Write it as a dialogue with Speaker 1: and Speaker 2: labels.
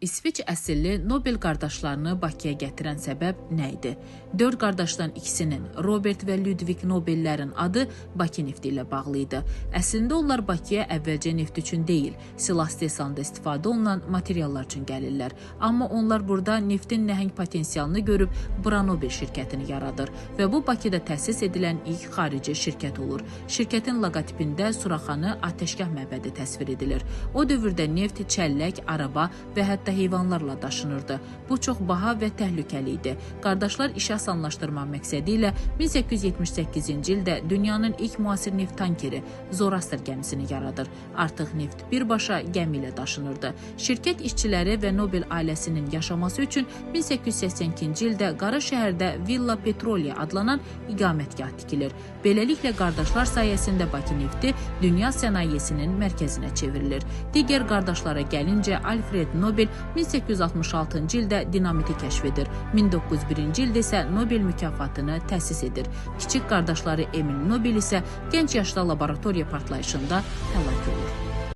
Speaker 1: İsveç əsilli Nobel qardaşlarını Bakıya gətirən səbəb nə idi? 4 qardaşdan ikisinin, Robert və Ludwig Nobellərin adı Bakı nefti ilə bağlı idi. Əslində onlar Bakıya əvvəlcə neft üçün deyil, silah istehsalında istifadə olunan materiallar üçün gəlirlər. Amma onlar burada neftin nəhəng potensialını görüb Nobel şirkətini yaradır və bu Bakıda təsis edilən ilk xarici şirkət olur. Şirkətin loqotipində Suraxanı Atəşgah məbədi təsvir edilir. O dövrdə neft, çəllək, araba və hətta heyvanlarla daşınırdı. Bu çox baha və təhlükəli idi. Qardaşlar işi asanlaşdırmaq məqsədi ilə 1878-ci ildə dünyanın ilk müasir neft tankeri Zoroaster gəmisini yaradır. Artıq neft birbaşa gəmi ilə daşınırdı. Şirkət işçiləri və Nobel ailəsinin yaşaması üçün 1882-ci ildə Qara şəhərdə Villa Petrolia adlanan iqamətgah tikilir. Beləliklə qardaşlar sayəsində Bakı nefti dünya sənayesinin mərkəzinə çevrilir. Digər qardaşlara gəlincə Alfred Nobel 1866-cı ildə dinamiti kəşf edir. 1901-ci ildə isə Nobel mükafatını təsis edir. Kiçik qardaşları Emil Nobel isə gənc yaşda laboratoriya partlayışında həlak olur.